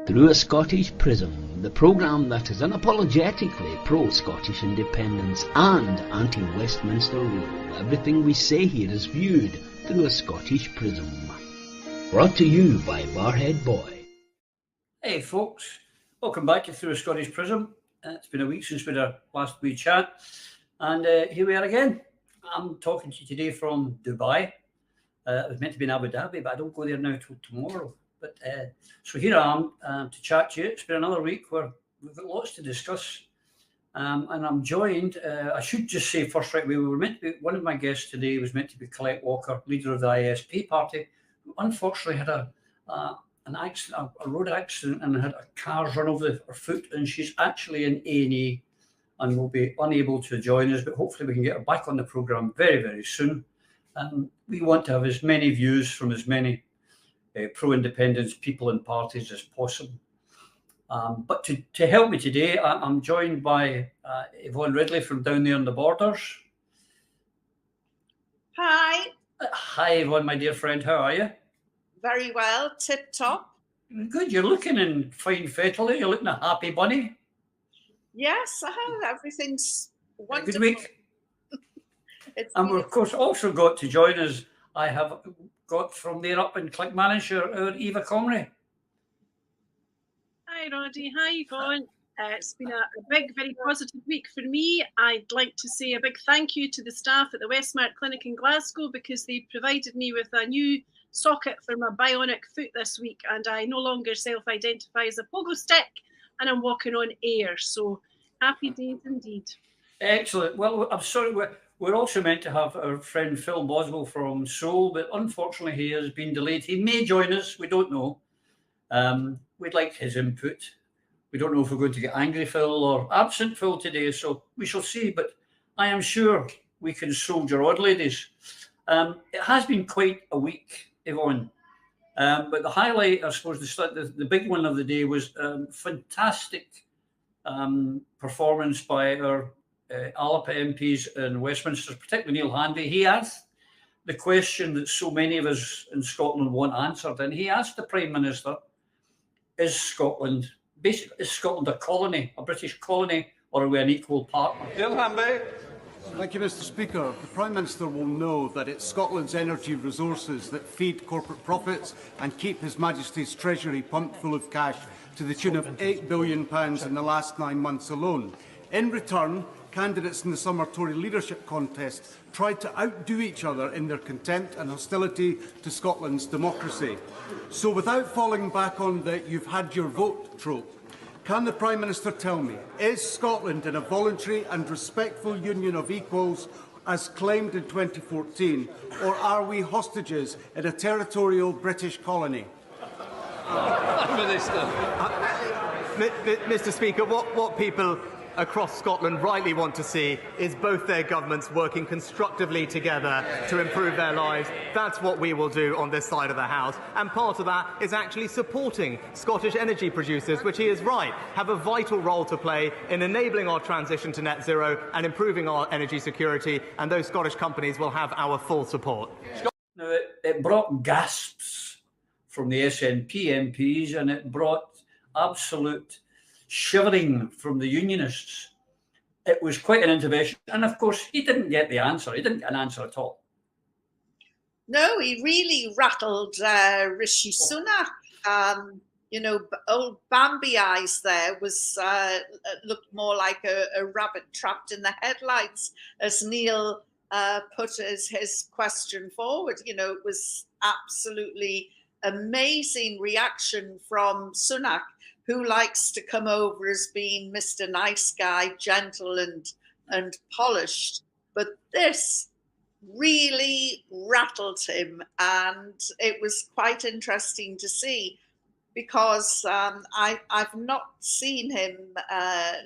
Through a Scottish Prism, the programme that is unapologetically pro-Scottish independence and anti-Westminster rule. Everything we say here is viewed through a Scottish Prism. Brought to you by Barhead Boy. Hey folks, welcome back to Through a Scottish Prism. It's been a week since we had our last wee chat, and here we are again. I'm talking to you today from Dubai. I was meant to be in Abu Dhabi, but I don't go there now till tomorrow. But so here I am to chat to you. It's been another week where we've got lots to discuss, and I'm joined. I should just say first, right away, we were meant to be. One of my guests today was meant to be Colette Walker, leader of the ISP party, who unfortunately had an accident, a road accident, and had a car run over her foot, and she's actually in A&E and will be unable to join us. But hopefully, we can get her back on the programme very, very soon. We want to have as many views from as many pro-independence people and parties as possible. But to help me today, I'm joined by Yvonne Ridley from down there on the borders. Hi. Hi, Yvonne, my dear friend. How are you? Very well. Tip-top. Good. You're looking in fine fettle. You're looking a happy bunny. Yes, I have. Everything's wonderful. Good week. And we've, of course, also got to join us. I have got from there up in Click Manager, our Eva Comrie. Hi, Roddy. Hi, Yvonne. It's been a big, very positive week for me. I'd like to say a big thank you to the staff at the Westmark Clinic in Glasgow because they provided me with a new socket for my bionic foot this week, and I no longer self-identify as a pogo stick, and I'm walking on air. So happy days indeed. Excellent. Well, I'm sorry, we're also meant to have our friend Phil Boswell from Seoul, but unfortunately he has been delayed. He may join us, we don't know. We'd like his input. We don't know if we're going to get angry Phil or absent Phil today, so we shall see, but I am sure we can soldier on, ladies. It has been quite a week, Yvonne, but the highlight, I suppose, the big one of the day was fantastic performance by our ALPA MPs in Westminster, particularly Neil Hanvey. He asked the question that so many of us in Scotland want answered, and he asked the Prime Minister, is Scotland a colony, a British colony, or are we an equal partner? Neil Hanvey. Thank you, Mr. Speaker. The Prime Minister will know that it's Scotland's energy resources that feed corporate profits and keep His Majesty's Treasury pumped full of cash to the tune of £8 billion in the last 9 months alone. In return, candidates in the summer Tory leadership contest tried to outdo each other in their contempt and hostility to Scotland's democracy. So without falling back on the "you've had your vote" trope, can the Prime Minister tell me, is Scotland in a voluntary and respectful union of equals as claimed in 2014, or are we hostages in a territorial British colony? Minister. Mr. Speaker, what people across Scotland rightly want to see is both their governments working constructively together to improve their lives. That's what we will do on this side of the House. And part of that is actually supporting Scottish energy producers, which he is right, have a vital role to play in enabling our transition to net zero and improving our energy security. And those Scottish companies will have our full support. Now, it brought gasps from the SNP MPs, and it brought absolute shivering from the unionists. It was quite an intervention, and of course he didn't get the answer. He didn't get an answer at all. No, he really rattled Rishi Sunak. Old Bambi Eyes there was looked more like a rabbit trapped in the headlights as Neil put his question forward. It was absolutely amazing reaction from Sunak, who likes to come over as being Mr. Nice Guy, gentle and polished. But this really rattled him, and it was quite interesting to see because I've not seen him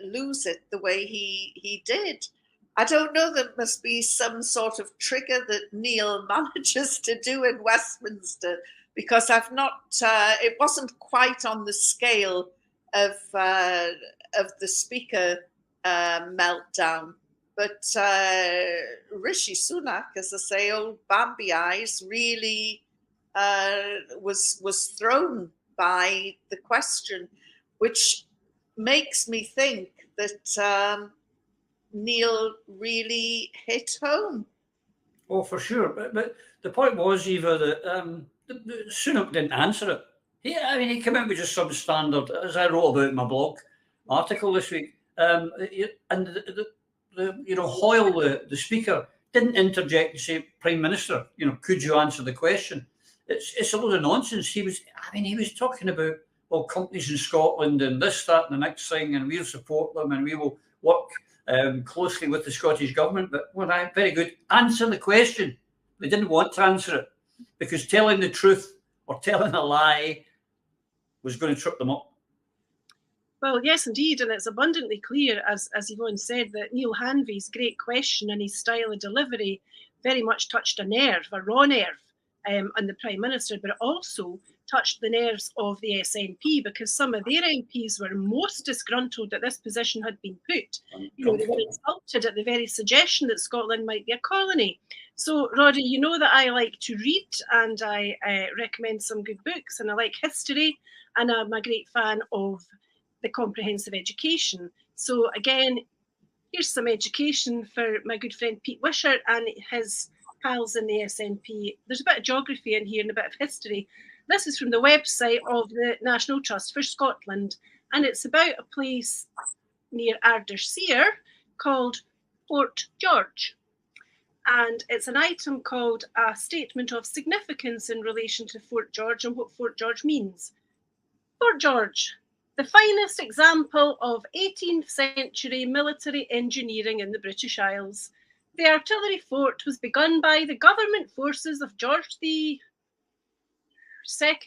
lose it the way he did. I don't know, there must be some sort of trigger that Neil manages to do in Westminster, because I've not, it wasn't quite on the scale of the Speaker meltdown. But Rishi Sunak, as I say, old Bambi Eyes, really was thrown by the question, which makes me think that Neil really hit home. Oh, for sure. But the point was, Eva, that Sunak didn't answer it. He came out with just some standard, as I wrote about in my blog article this week. And Hoyle, the speaker, didn't interject and say, Prime Minister, could you answer the question? It's a load of nonsense. He was talking about, well, companies in Scotland and this, that, and the next thing, and we'll support them and we will work closely with the Scottish government. But very good. Answer the question. They didn't want to answer it because telling the truth or telling a lie was going to trip them up. Well, yes, indeed, and it's abundantly clear, as Yvonne said, that Neil Hanvey's great question and his style of delivery very much touched a nerve, a raw nerve, on the Prime Minister, but it also touched the nerves of the SNP because some of their MPs were most disgruntled that this position had been put. They were insulted at the very suggestion that Scotland might be a colony. So, Roddy, you know that I like to read and I recommend some good books and I like history and I'm a great fan of the comprehensive education. So again, here's some education for my good friend Pete Wishart and his pals in the SNP. There's a bit of geography in here and a bit of history. This is from the website of the National Trust for Scotland, and it's about a place near Ardersier called Fort George. And it's an item called a statement of significance in relation to Fort George and what Fort George means. Fort George, the finest example of 18th century military engineering in the British Isles. The artillery fort was begun by the government forces of George II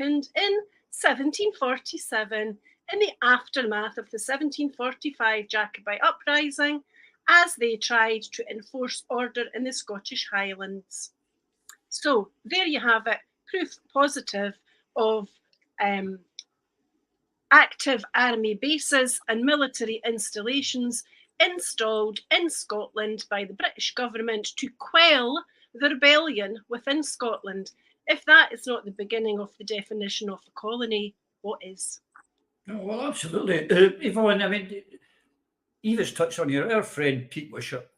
in 1747 in the aftermath of the 1745 Jacobite uprising as they tried to enforce order in the Scottish Highlands. So there you have it, proof positive of active army bases and military installations installed in Scotland by the British government to quell the rebellion within Scotland. If that is not the beginning of the definition of a colony, what is? Oh, well, absolutely. Yvonne, Eva's touched on here, our friend Pete Wishart,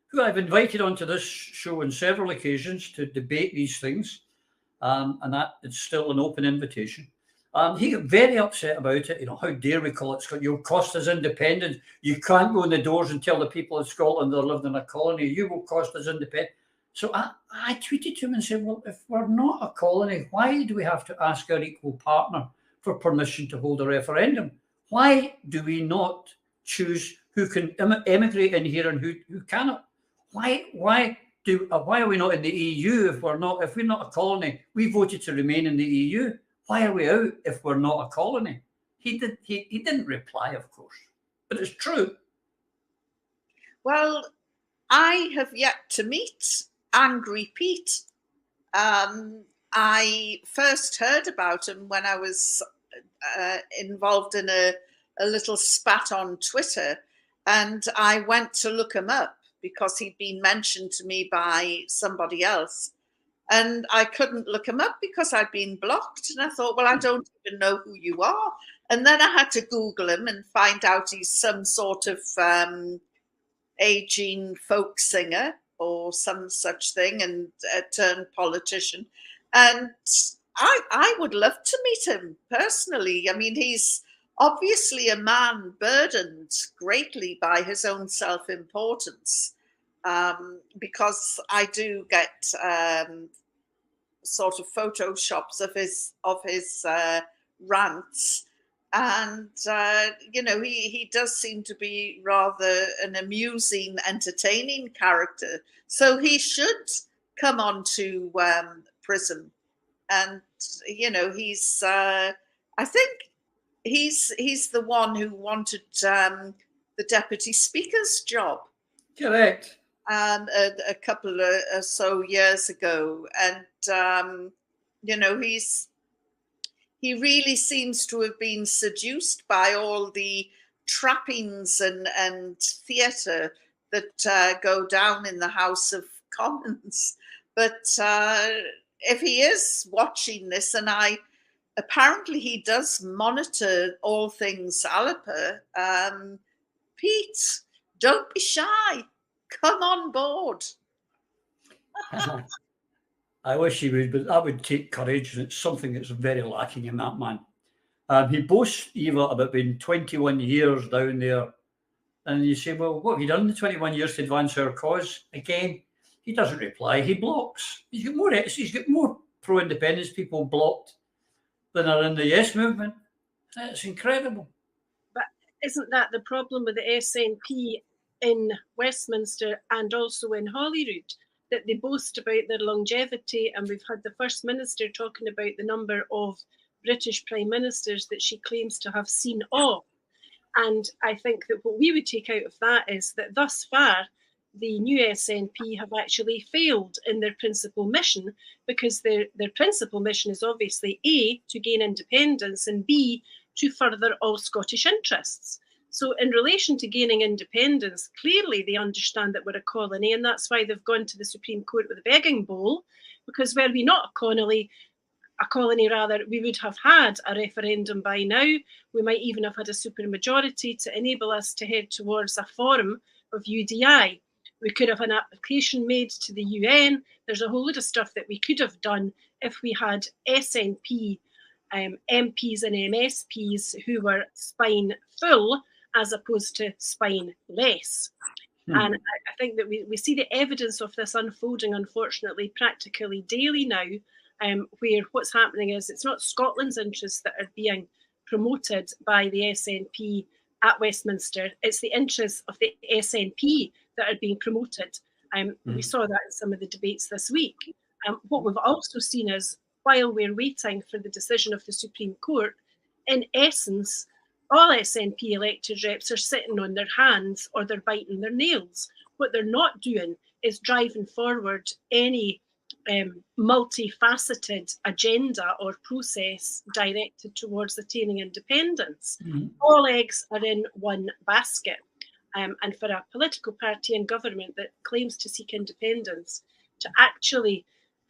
who I've invited onto this show on several occasions to debate these things, and that is still an open invitation. He got very upset about it. How dare we call it Scotland? You'll cost us independence. You can't go in the doors and tell the people of Scotland they're living in a colony. You will cost us independence. So I tweeted to him and said, well, if we're not a colony, why do we have to ask our equal partner for permission to hold a referendum? Why do we not choose who can emigrate in here and who cannot? Why are we not in the EU if we're not a colony? We voted to remain in the EU. Why are we out if we're not a colony? He didn't reply, of course, but it's true. Well, I have yet to meet Angry Pete. I first heard about him when I was involved in a little spat on Twitter, and I went to look him up because he'd been mentioned to me by somebody else. And I couldn't look him up because I'd been blocked. And I thought, well, I don't even know who you are. And then I had to Google him and find out he's some sort of aging folk singer or some such thing and turned politician. And I would love to meet him personally. He's obviously a man burdened greatly by his own self-importance. Because I do get sort of photoshops of his rants, and he does seem to be rather an amusing, entertaining character. So he should come on to Prism, and he's I think he's the one who wanted the deputy speaker's job. Correct. A couple or so years ago, and he really seems to have been seduced by all the trappings and theatre that go down in the House of Commons. But if he is watching this, and I apparently he does monitor all things Alapa. Pete, don't be shy. Come on board. I wish he would, but that would take courage, and it's something that's very lacking in that man. He boasts, Eva, about being 21 years down there. And you say, well, what have you done in the 21 years to advance our cause? Again, he doesn't reply. He blocks. He's got more pro-independence people blocked than are in the Yes movement. It's incredible. But isn't that the problem with the SNP in Westminster and also in Holyrood? That they boast about their longevity, and we've had the First Minister talking about the number of British Prime Ministers that she claims to have seen off. And I think that what we would take out of that is that thus far, the new SNP have actually failed in their principal mission, because their principal mission is obviously A, to gain independence, and B, to further all Scottish interests. So in relation to gaining independence, clearly they understand that we're a colony, and that's why they've gone to the Supreme Court with a begging bowl, because were we not a colony, we would have had a referendum by now. We might even have had a supermajority to enable us to head towards a form of UDI. We could have an application made to the UN. There's a whole lot of stuff that we could have done if we had SNP MPs and MSPs who were spine full as opposed to spine less. And I think that we see the evidence of this unfolding, unfortunately, practically daily now, where what's happening is it's not Scotland's interests that are being promoted by the SNP at Westminster, it's the interests of the SNP that are being promoted. We saw that in some of the debates this week. What we've also seen is, while we're waiting for the decision of the Supreme Court, in essence, all SNP elected reps are sitting on their hands or they're biting their nails. What they're not doing is driving forward any multifaceted agenda or process directed towards attaining independence. All eggs are in one basket. And for a political party in government that claims to seek independence, to actually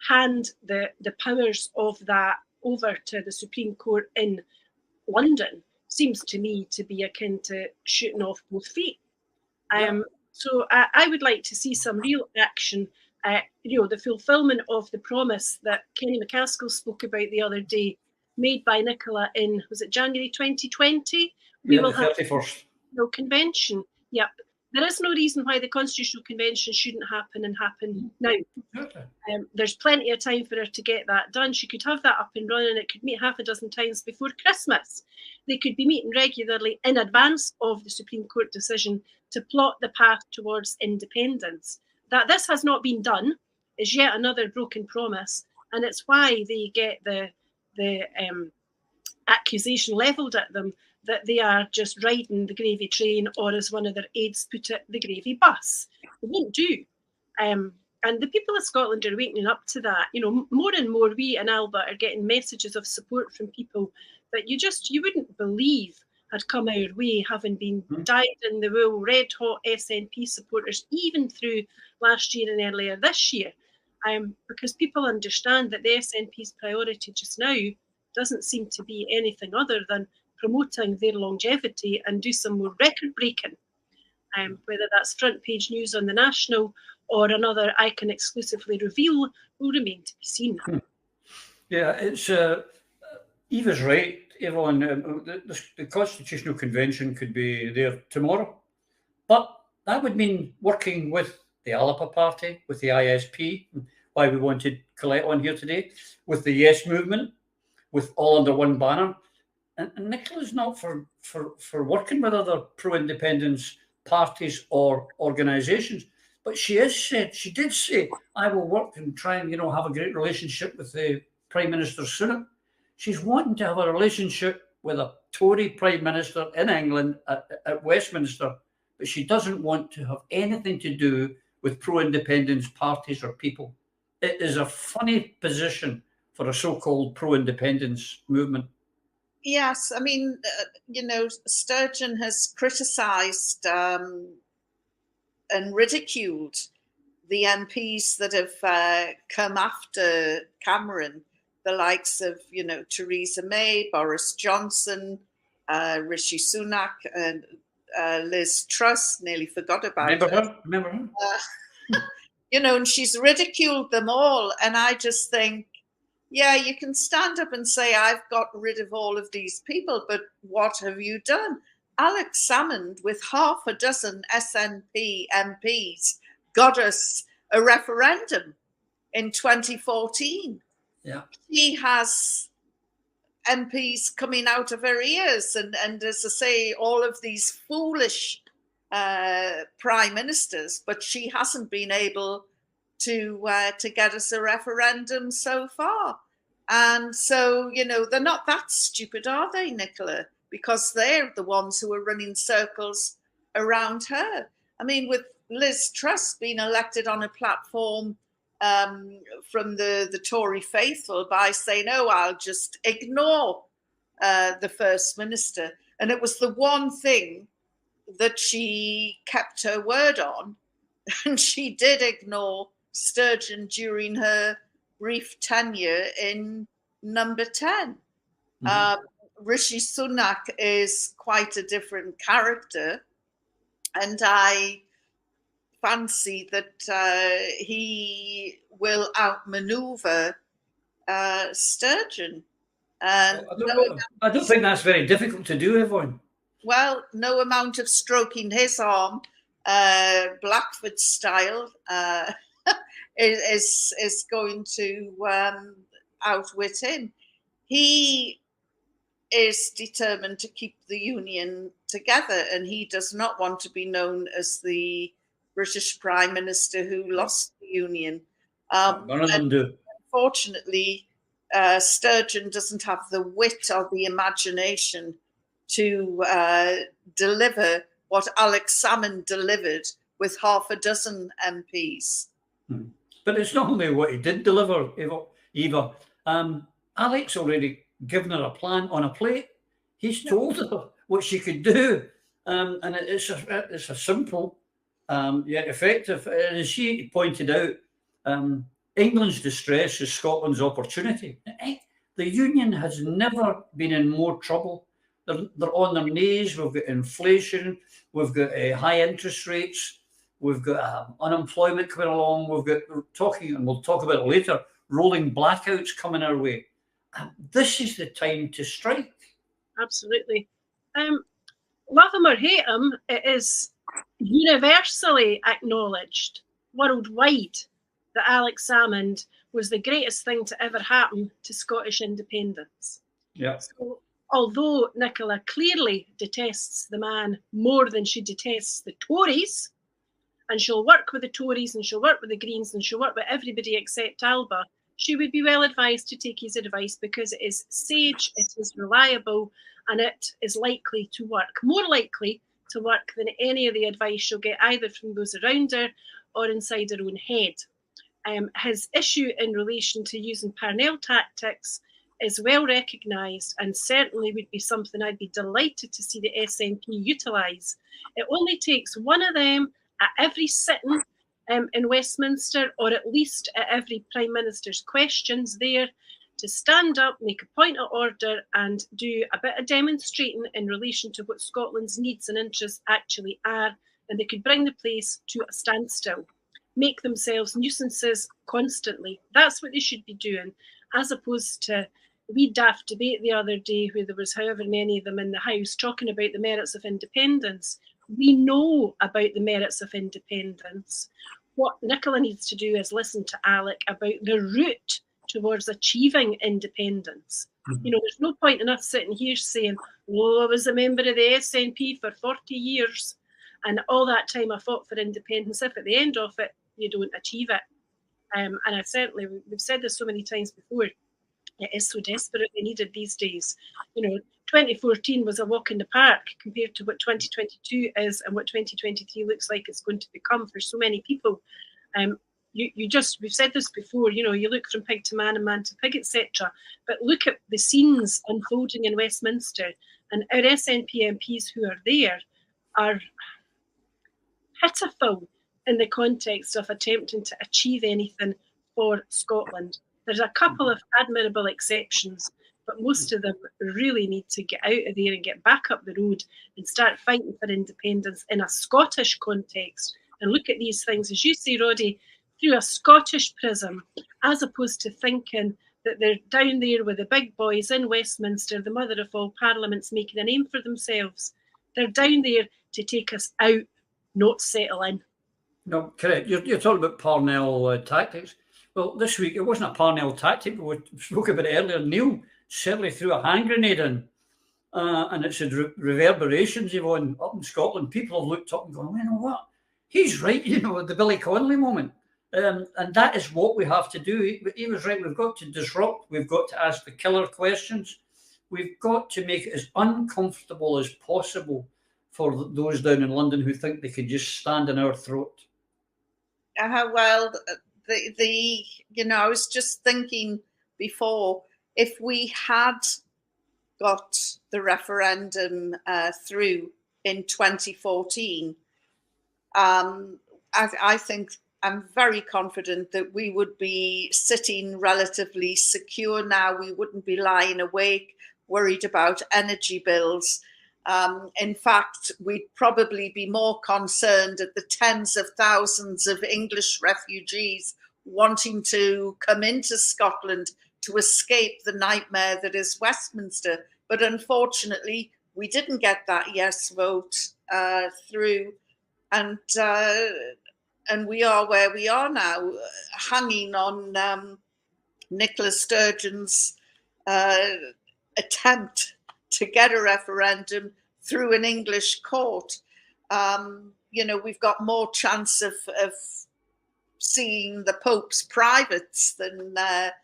hand the powers of that over to the Supreme Court in London seems to me to be akin to shooting off both feet. So I would like to see some real action, the fulfilment of the promise that Kenny McCaskill spoke about the other day, made by Nicola in, was it January 2020? We will have a constitutional convention. Yep. There is no reason why the Constitutional Convention shouldn't happen and happen now. There's plenty of time for her to get that done. She could have that up and running. It could meet half a dozen times before Christmas. They could be meeting regularly in advance of the Supreme Court decision to plot the path towards independence. That this has not been done is yet another broken promise, and it's why they get the accusation levelled at them that they are just riding the gravy train, or as one of their aides put it, the gravy bus. They won't do. And the people of Scotland are waking up to that. More and more we in Alba are getting messages of support from people that you wouldn't believe had come our way, having been dyed in the wool, red hot SNP supporters, even through last year and earlier this year. Because people understand that the SNP's priority just now doesn't seem to be anything other than promoting their longevity and do some more record breaking. Whether that's front page news on the National or another I can exclusively reveal will remain to be seen. Yeah, it's Eva's right, Yvonne. The Constitutional Convention could be there tomorrow, but that would mean working with the Alapa Party, with the ISP, why we wanted Colette on here today, with the Yes movement, with all under one banner. And Nicola's not for working with other pro-independence parties or organisations, but she did say, I will work and try and have a great relationship with the Prime Minister Sunak. She's wanting to have a relationship with a Tory Prime Minister in England at Westminster, but she doesn't want to have anything to do with pro-independence parties or people. It is a funny position for a so-called pro-independence movement. Yes, I mean, Sturgeon has criticised and ridiculed the MPs that have come after Cameron the likes of, Theresa May, Boris Johnson, Rishi Sunak, and Liz Truss. Nearly forgot about her. Remember her? And she's ridiculed them all. And I just think, yeah, you can stand up and say, I've got rid of all of these people, but what have you done? Alex Salmond, with half a dozen SNP MPs, got us a referendum in 2014. Yeah. She has MPs coming out of her ears. And as I say, all of these foolish prime ministers, but she hasn't been able to get us a referendum so far. And so, they're not that stupid, are they, Nicola? Because they're the ones who are running circles around her. I mean, with Liz Truss being elected on a platform from the Tory faithful by saying, oh, I'll just ignore the First Minister. And it was the one thing that she kept her word on, and she did ignore Sturgeon during her brief tenure in number 10. Rishi Sunak is quite a different character, and I fancy that he will outmaneuver Sturgeon. I don't think that's very difficult to do, Yvonne. Well, no amount of stroking his arm, Blackford style, is going to outwit him. He is determined to keep the union together, and he does not want to be known as the British Prime Minister who lost the union. None of them do. Unfortunately, Sturgeon doesn't have the wit or the imagination to deliver what Alex Salmond delivered with half a dozen MPs. But it's not only what he did deliver, Eva. Alex already given her a plan on a plate. He's told her what she could do. And it's a simple yet effective. As she pointed out, England's distress is Scotland's opportunity. The union has never been in more trouble. They're on their knees. We've got inflation. We've got high interest rates. We've got unemployment coming along. We've got and we'll talk about it later, rolling blackouts coming our way. This is the time to strike. Absolutely. Love him or hate him, it is universally acknowledged worldwide that Alex Salmond was the greatest thing to ever happen to Scottish independence. Yeah. So, although Nicola clearly detests the man more than she detests the Tories, and she'll work with the Tories and she'll work with the Greens and she'll work with everybody except Alba, she would be well advised to take his advice because it is sage, it is reliable, and it is likely to work. More likely to work than any of the advice she'll get either from those around her or inside her own head. His issue in relation to using Parnell tactics is well recognised and certainly would be something I'd be delighted to see the SNP utilise. It only takes one of them at every sitting in Westminster, or at least at every Prime Minister's questions there, to stand up, make a point of order and do a bit of demonstrating in relation to what Scotland's needs and interests actually are, and they could bring the place to a standstill, make themselves nuisances constantly. That's what they should be doing, as opposed to we daft debate the other day where there was however many of them in the House talking about the merits of independence. We know about the merits of independence. What Nicola needs to do is listen to Alec about the route towards achieving independence. You know, there's no point in us sitting here saying, oh, I was a member of the SNP for 40 years and all that time I fought for independence, if at the end of it, you don't achieve it. And I certainly, we've said this so many times before, it is so desperately needed these days. You know, 2014 was a walk in the park compared to what 2022 is and what 2023 looks like it's going to become for so many people. We've said this before, you know, you look from pig to man and man to pig, etc. But look at the scenes unfolding in Westminster, and our SNP MPs who are there are pitiful in the context of attempting to achieve anything for Scotland. There's a couple of admirable exceptions, but most of them really need to get out of there and get back up the road and start fighting for independence in a Scottish context and look at these things, as you say, Roddy, through a Scottish prism, as opposed to thinking that they're down there with the big boys in Westminster, the mother of all parliaments, making a name for themselves. They're down there to take us out, not settle in. No, correct. You're talking about Parnell tactics. Well, this week it wasn't a Parnell tactic, but we spoke about it earlier. Neil certainly threw a hand grenade in, and it's had reverberations, Yvonne, up in Scotland. People have looked up and gone, you know what? He's right, you know, the Billy Connolly moment. And that is what we have to do. He was right. We've got to disrupt. We've got to ask the killer questions. We've got to make it as uncomfortable as possible for those down in London who think they can just stand in our throat. Well, I was just thinking before, if we had got the referendum through in 2014, I think I'm very confident that we would be sitting relatively secure now. We wouldn't be lying awake, worried about energy bills. In fact, we'd probably be more concerned at the tens of thousands of English refugees wanting to come into Scotland to escape the nightmare that is Westminster. But unfortunately, we didn't get that yes vote through. And we are where we are now, hanging on Nicola Sturgeon's attempt to get a referendum through an English court. We've got more chance of seeing the Pope's privates than that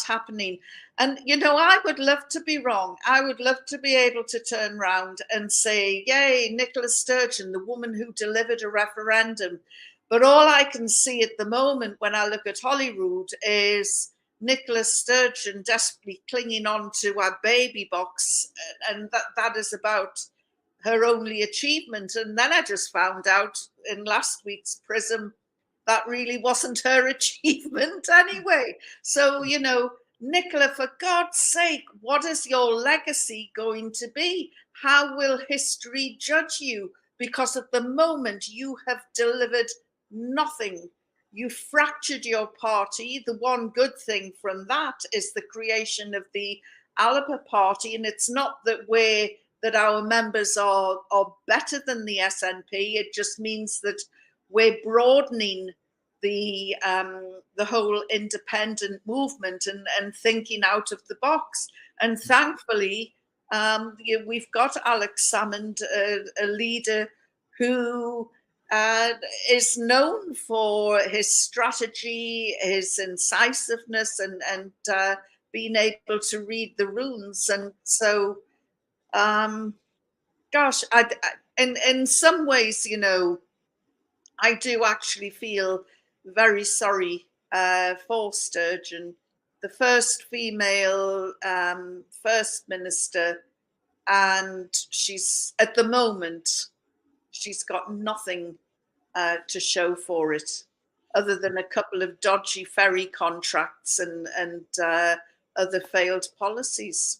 happening. And, I would love to be wrong. I would love to be able to turn around and say, yay, Nicola Sturgeon, the woman who delivered a referendum. But all I can see at the moment when I look at Holyrood is Nicola Sturgeon desperately clinging on to a baby box. And that is about her only achievement. And then I just found out in last week's Prism that really wasn't her achievement anyway. So, Nicola, for God's sake, what is your legacy going to be? How will history judge you? Because at the moment you have delivered nothing. You fractured your party. The one good thing from that is the creation of the Alba Party. And it's not that our members are better than the SNP. It just means that we're broadening the whole independent movement and thinking out of the box. And thankfully, we've got Alex Salmond, a leader who is known for his strategy, his incisiveness, and being able to read the runes. And so, in some ways, I do actually feel very sorry for Sturgeon, the first female First Minister, and she's, at the moment, she's got nothing to show for it, other than a couple of dodgy ferry contracts and other failed policies.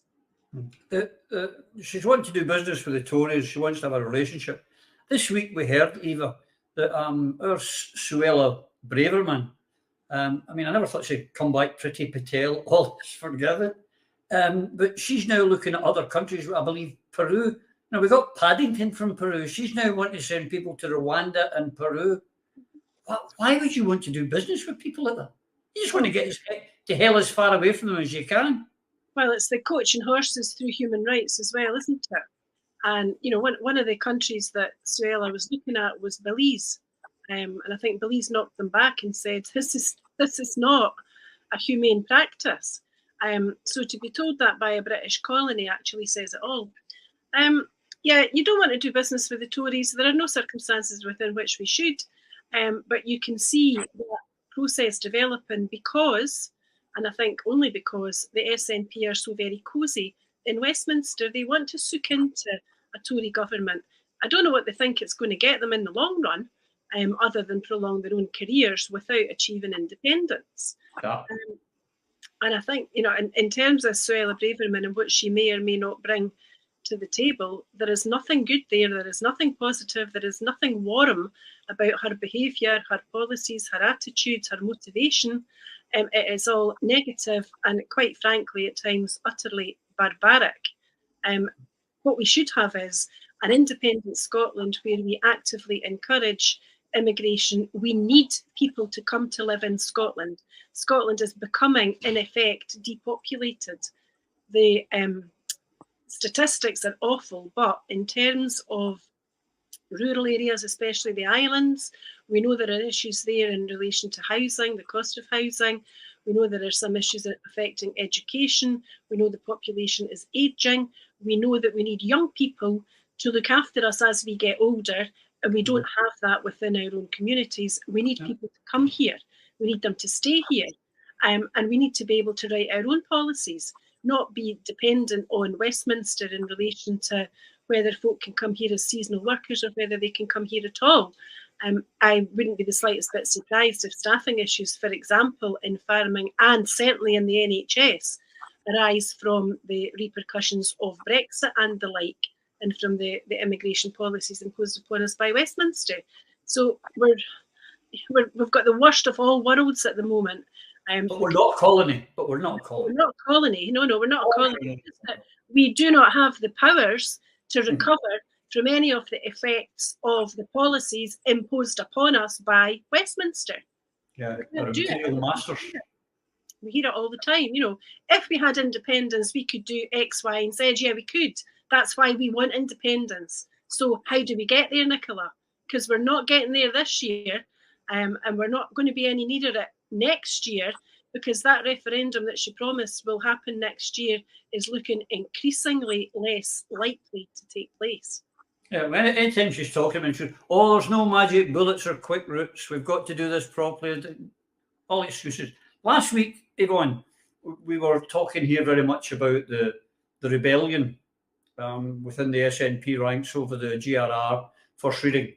She's wanting to do business with the Tories. She wants to have a relationship. This week we heard, Eva, that our Suella Braverman, I never thought she'd come back pretty Patel, all is forgiven. But she's now looking at other countries, I believe Peru. Now, we got Paddington from Peru. She's now wanting to send people to Rwanda and Peru. Why would you want to do business with people like that? You just want to get to hell as far away from them as you can. Well, it's the coaching horses through human rights as well, isn't it? And, one of the countries that Suella was looking at was Belize. And I think Belize knocked them back and said, this is not a humane practice. So to be told that by a British colony actually says it all. You don't want to do business with the Tories. There are no circumstances within which we should. But you can see that process developing because, and I think only because, the SNP are so very cosy. In Westminster, they want to soak into a Tory government. I don't know what they think it's going to get them in the long run, other than prolong their own careers without achieving independence. Yeah. And I think, you know, in terms of Suella Braverman and what she may or may not bring to the table, there is nothing good there. There is nothing positive. There is nothing warm about her behaviour, her policies, her attitudes, her motivation. It is all negative and, quite frankly, at times utterly barbaric. What we should have is an independent Scotland where we actively encourage immigration. We need people to come to live in Scotland. Scotland is becoming, in effect, depopulated. The statistics are awful, but in terms of rural areas, especially the islands, we know there are issues there in relation to housing, the cost of housing. We know there are some issues affecting education. We know the population is ageing. We know that we need young people to look after us as we get older, and we don't have that within our own communities. We need people to come here. We need them to stay here. And we need to be able to write our own policies, not be dependent on Westminster in relation to whether folk can come here as seasonal workers or whether they can come here at all. I wouldn't be the slightest bit surprised if staffing issues, for example, in farming and certainly in the NHS, arise from the repercussions of Brexit and the like, and from the immigration policies imposed upon us by Westminster. So we've got the worst of all worlds at the moment. But we're not a colony. But we're not a colony. We're not a colony. No, we're not a colony. We do not have the powers to recover from any of the effects of the policies imposed upon us by Westminster. Yeah, we're imperial masters. We hear it all the time. You know, if we had independence, we could do X, Y, and Z. Yeah, we could. That's why we want independence. So how do we get there, Nicola? Because we're not getting there this year, and we're not going to be any nearer it next year, because that referendum that she promised will happen next year is looking increasingly less likely to take place. Yeah, anytime she's talking about, there's no magic bullets or quick routes. We've got to do this properly. All excuses. Last week, Yvonne, we were talking here very much about the rebellion within the SNP ranks over the GRR first reading.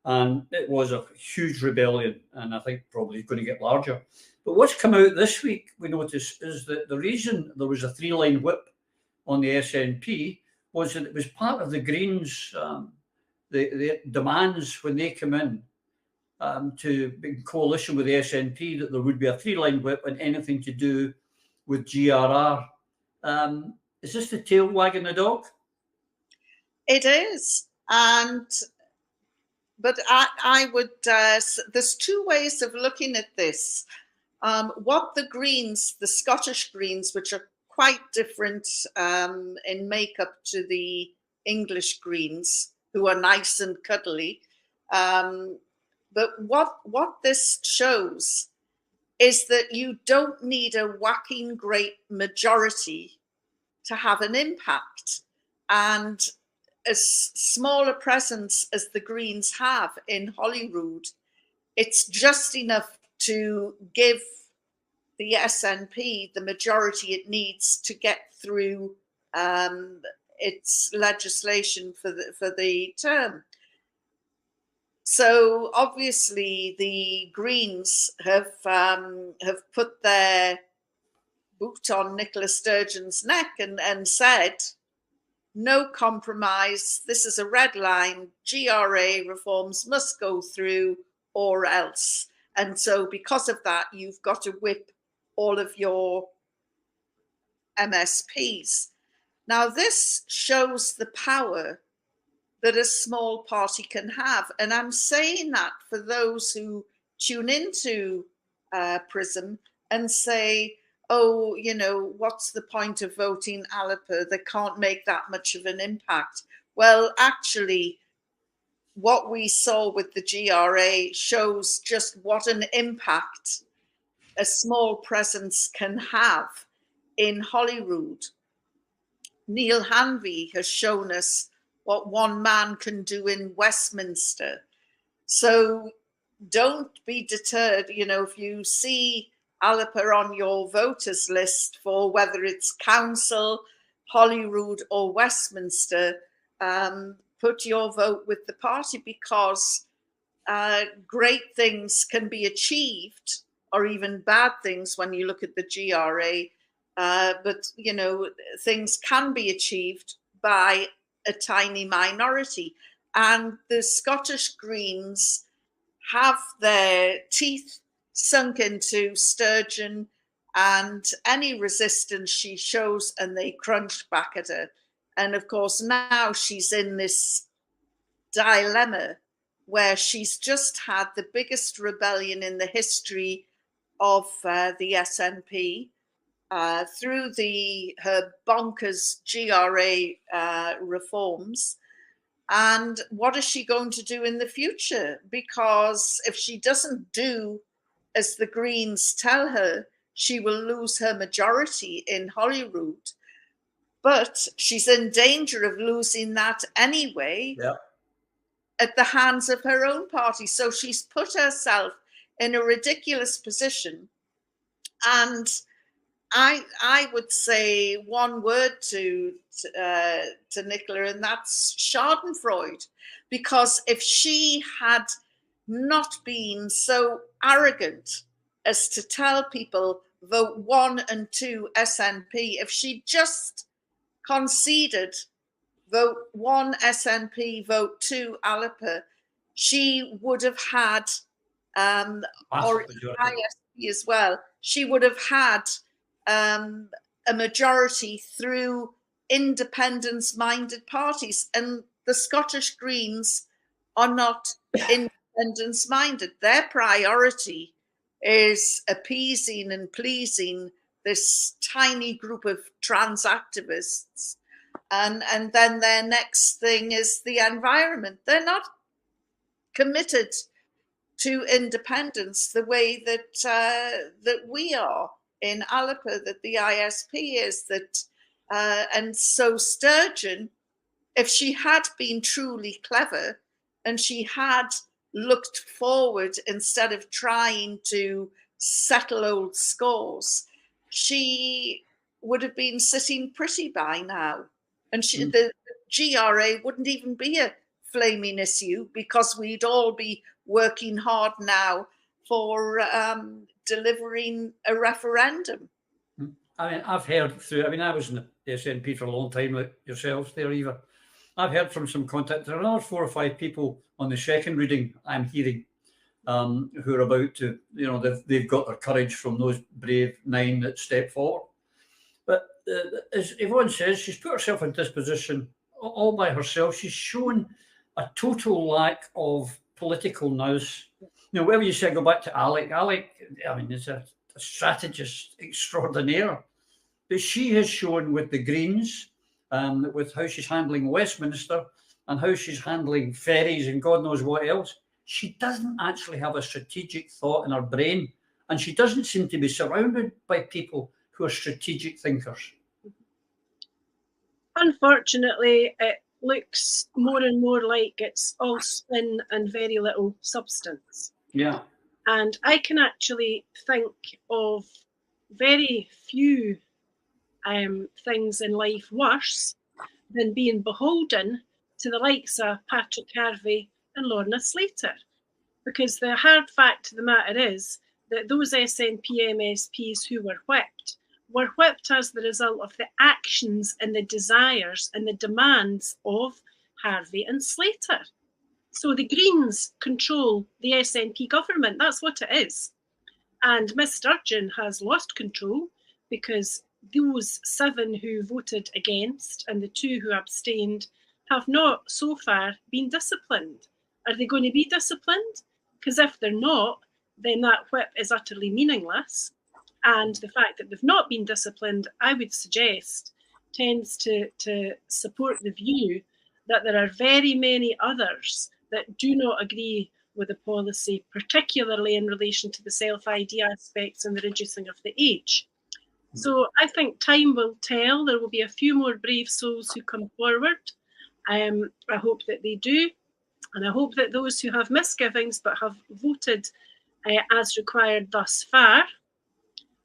And it was a huge rebellion, and I think probably going to get larger. But what's come out this week, we noticed, is that the reason there was a 3-line whip on the SNP was that it was part of the Greens' the demands when they come in to be in coalition with the SNP, that there would be a 3-line whip and anything to do with GRR. Is this the tail wagging the dog? It is. But I would, there's two ways of looking at this. What the Greens, the Scottish Greens, which are quite different in makeup to the English Greens, who are nice and cuddly. But what this shows is that you don't need a whacking great majority to have an impact. And as small a presence as the Greens have in Holyrood, it's just enough to give the SNP the majority it needs to get through its legislation for the term. So obviously the Greens have put their boot on Nicola Sturgeon's neck and said, no compromise, this is a red line, GRA reforms must go through or else. And so because of that, you've got to whip all of your MSPs. Now, this shows the power that a small party can have. And I'm saying that for those who tune into Prism and say, oh, you know, what's the point of voting Alipur? They can't make that much of an impact. Well, actually, what we saw with the GRA shows just what an impact a small presence can have in Holyrood. Neil Hanvey has shown us what one man can do in Westminster. So don't be deterred. You know, if you see Alipur on your voters list for whether it's council, Holyrood or Westminster, put your vote with the party, because great things can be achieved or even bad things when you look at the GRA. But, you know, things can be achieved by a tiny minority. And the Scottish Greens have their teeth sunk into Sturgeon and any resistance she shows, and they crunch back at her. And of course, now she's in this dilemma where she's just had the biggest rebellion in the history of the SNP through her bonkers GRA reforms. And what is she going to do in the future? Because if she doesn't do as the Greens tell her, she will lose her majority in Holyrood. But she's in danger of losing that anyway at the hands of her own party. So she's put herself in a ridiculous position. And I would say one word to Nicola, and that's schadenfreude. Because if she had not been so arrogant as to tell people vote 1 and 2 SNP, if she just conceded vote 1 SNP, vote 2 Aliper, she would have had, or ISP as well, she would have had a majority through independence-minded parties. And the Scottish Greens are not independence-minded. Their priority is appeasing and pleasing this tiny group of trans activists. And then their next thing is the environment. They're not committed to independence the way that we are in Aliper, that the ISP is. And so Sturgeon, if she had been truly clever and she had looked forward instead of trying to settle old scores, she would have been sitting pretty by now. And the GRA wouldn't even be a flaming issue, because we'd all be working hard now for delivering a referendum. I mean, I've heard through, I mean, I was in the SNP for a long time, like yourselves there, Eva. I've heard from some contacts, there are another 4 or 5 people on the second reading I'm hearing who are about to, you know, they've got their courage from those brave 9 that step forward. But as everyone says, she's put herself in this position all by herself. She's shown a total lack of political nous. You know, wherever you say, go back to Alec, I mean, is a strategist extraordinaire. But she has shown with the Greens, with how she's handling Westminster and how she's handling ferries and God knows what else, she doesn't actually have a strategic thought in her brain. And she doesn't seem to be surrounded by people who are strategic thinkers. Unfortunately, it looks more and more like it's all spin and very little substance. Yeah. And I can actually think of very few things in life worse than being beholden to the likes of Patrick Harvey and Lorna Slater. Because the hard fact of the matter is that those SNP MSPs who were whipped as the result of the actions and the desires and the demands of Harvey and Slater. So the Greens control the SNP government. That's what it is. And Miss Sturgeon has lost control because those 7 who voted against and the 2 who abstained have not so far been disciplined. Are they going to be disciplined? Because if they're not, then that whip is utterly meaningless. And the fact that they've not been disciplined, I would suggest, tends to support the view that there are very many others that do not agree with the policy, particularly in relation to the self-ID aspects and the reducing of the age. So I think time will tell. There will be a few more brave souls who come forward. I hope that they do. And I hope that those who have misgivings but have voted as required thus far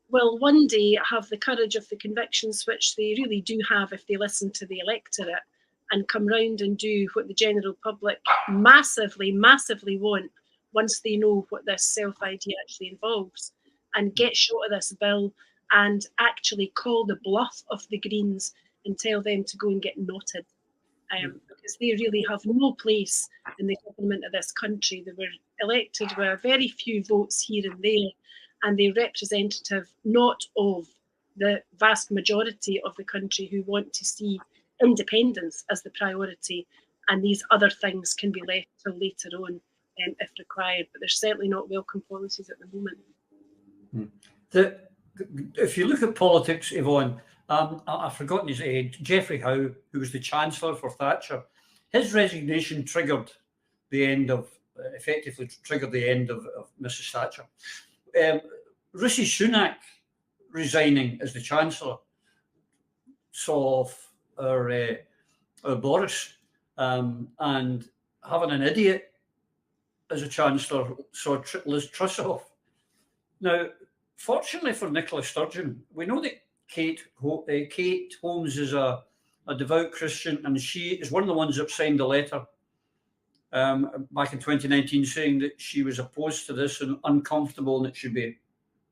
will one day have the courage of the convictions which they really do have if they listen to the electorate and come round and do what the general public massively want once they know what this self-ID actually involves. and get short of this bill and actually call the bluff of the Greens and tell them to go and get knotted. Because they really have no place in the government of this country. They were elected with very few votes here and there, and they're representative not of the vast majority of the country who want to see independence as the priority, and these other things can be left till later on if required, but they're certainly not welcome policies at the moment. If you look at politics, Yvonne, I've forgotten his age, Geoffrey Howe, who was the Chancellor for Thatcher, his resignation effectively triggered the end of Mrs. Thatcher. Rishi Sunak resigning as the Chancellor saw off our Boris, and having an idiot as a Chancellor saw Liz Truss off. Now, fortunately for Nicola Sturgeon, we know that Kate Holmes is a devout Christian, and she is one of the ones that signed a letter back in 2019 saying that she was opposed to this and uncomfortable and it should be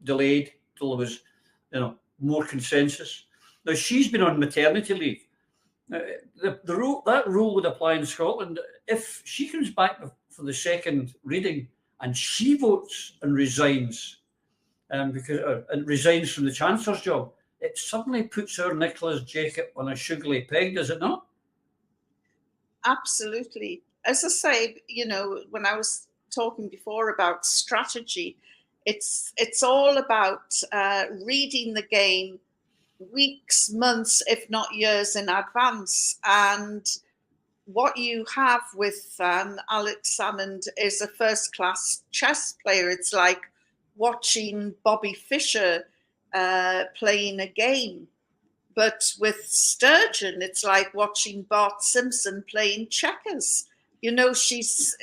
delayed till there was, more consensus. Now, she's been on maternity leave. That rule would apply in Scotland. If she comes back for the second reading and she votes and resigns, resigns from the Chancellor's job, it suddenly puts our Nicola's jacket on a sugary peg, does it not? Absolutely. As I say, when I was talking before about strategy, it's all about reading the game weeks, months, if not years in advance. And what you have with Alex Salmond is a first-class chess player. It's like watching Bobby Fischer playing a game. But with Sturgeon, it's like watching Bart Simpson playing checkers. She's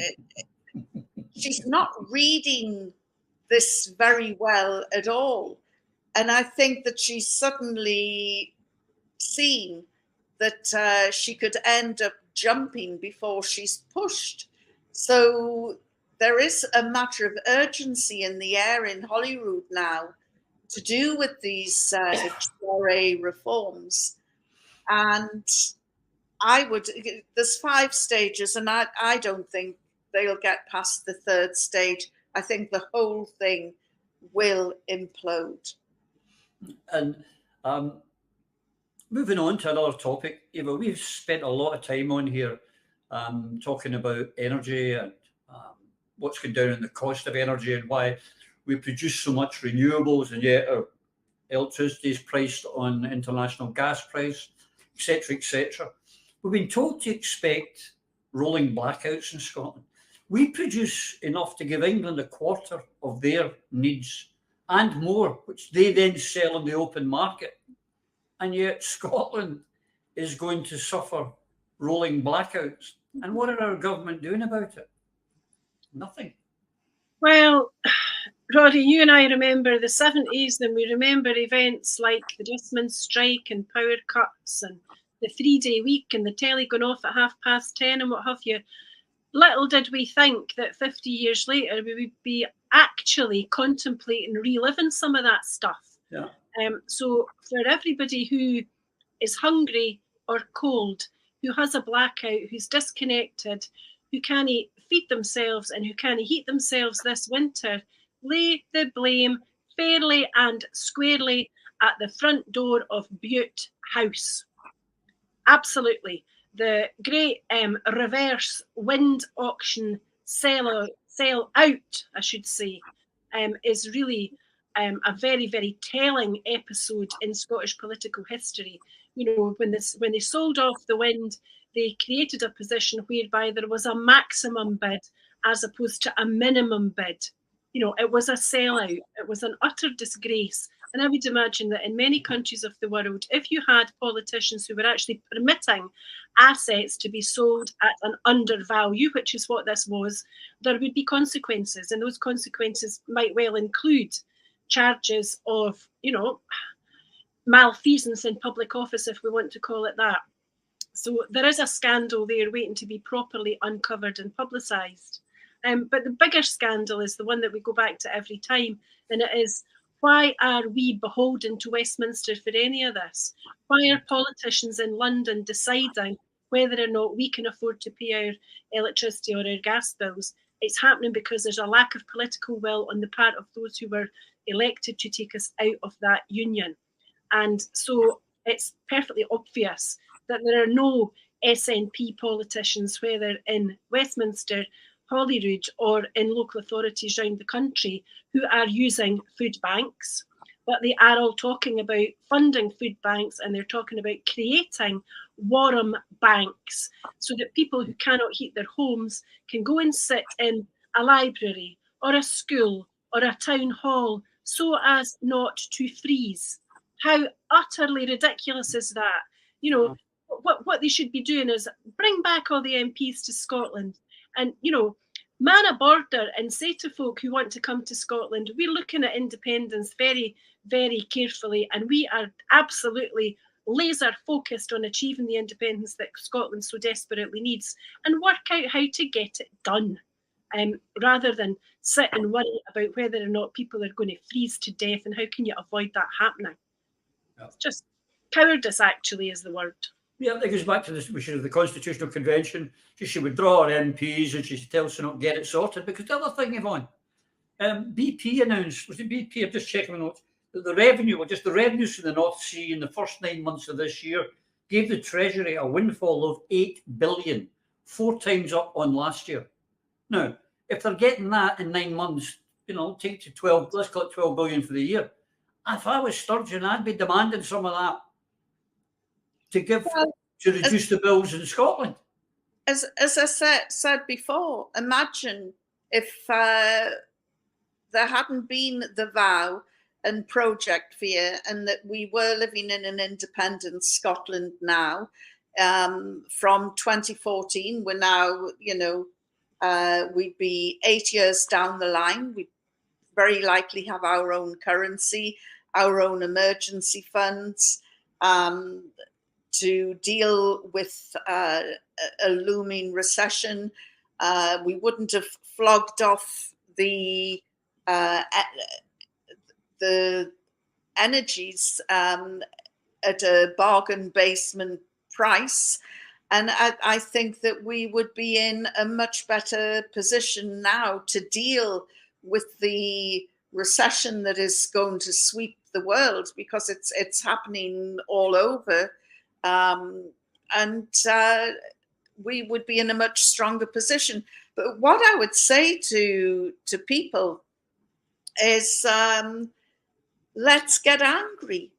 not reading this very well at all. And I think that she's suddenly seen that she could end up jumping before she's pushed. So there is a matter of urgency in the air in Holyrood now to do with these HRA reforms. And there's 5 stages, and I don't think they'll get past the 3rd stage. I think the whole thing will implode. And moving on to another topic, Eva, we've spent a lot of time on here talking about energy and what's going down in the cost of energy and why we produce so much renewables and yet our electricity is priced on international gas price, etc., etc. We've been told to expect rolling blackouts in Scotland. We produce enough to give England a quarter of their needs and more, which they then sell in the open market. And yet Scotland is going to suffer rolling blackouts. And what are our government doing about it? Nothing. Well, Roddy, you and I remember the 70s, and we remember events like the Dustman strike and power cuts and the 3-day week and the telly going off at 10:30 and what have you. Little did we think that 50 years later we would be actually contemplating reliving some of that stuff. Yeah. So for everybody who is hungry or cold, who has a blackout, who's disconnected, who can't feed themselves and who can't heat themselves this winter, lay the blame fairly and squarely at the front door of Bute House. Absolutely. The great reverse wind auction sell out, I should say, is really a very, very telling episode in Scottish political history. When they sold off the wind, they created a position whereby there was a maximum bid as opposed to a minimum bid. It was a sellout. It was an utter disgrace. And I would imagine that in many countries of the world, if you had politicians who were actually permitting assets to be sold at an undervalue, which is what this was, there would be consequences. And those consequences might well include charges of, malfeasance in public office, if we want to call it that. So there is a scandal there waiting to be properly uncovered and publicised. But the bigger scandal is the one that we go back to every time, and it is Why are we beholden to Westminster for any of this? Why are politicians in London deciding whether or not we can afford to pay our electricity or our gas bills? It's happening because there's a lack of political will on the part of those who were elected to take us out of that union. And so it's perfectly obvious that there are no SNP politicians, whether in Westminster, Holyrood, or in local authorities around the country, who are using food banks. But they are all talking about funding food banks, and they're talking about creating warm banks so that people who cannot heat their homes can go and sit in a library or a school or a town hall so as not to freeze. How utterly ridiculous is that? You know, what they should be doing is bring back all the MPs to Scotland and, you know, man a border and say to folk who want to come to Scotland, we're looking at independence very, very carefully, and we are absolutely laser focused on achieving the independence that Scotland so desperately needs, and work out how to get it done, rather than sit and worry about whether or not people are going to freeze to death and how can you avoid that happening. It's just cowardice, actually, is the word. Yeah, that goes back to this issue of the Constitutional Convention. She should withdraw her MPs and she should tell us to not get it sorted. Because the other thing, Yvonne, BP announced, was it BP? I'm just checking my notes, that the revenue, or just the revenues from the North Sea in the first 9 months of this year, gave the Treasury a windfall of 8 billion, 4 times up on last year. Now, if they're getting that in 9 months, you know, take to 12, let's call it 12 billion for the year. If I was Sturgeon, I'd be demanding some of that to give, to reduce the bills in Scotland. As I said before, imagine if there hadn't been the vow and project fear, and that we were living in an independent Scotland now. From 2014, we're now, you know, we'd be 8 years down the line. We'd very likely have our own currency, our own emergency funds, to deal with a looming recession. We wouldn't have flogged off the energies at a bargain basement price. And I think that we would be in a much better position now to deal with the recession that is going to sweep the world, because it's happening all over. We would be in a much stronger position. But what I would say to people is, let's get angry.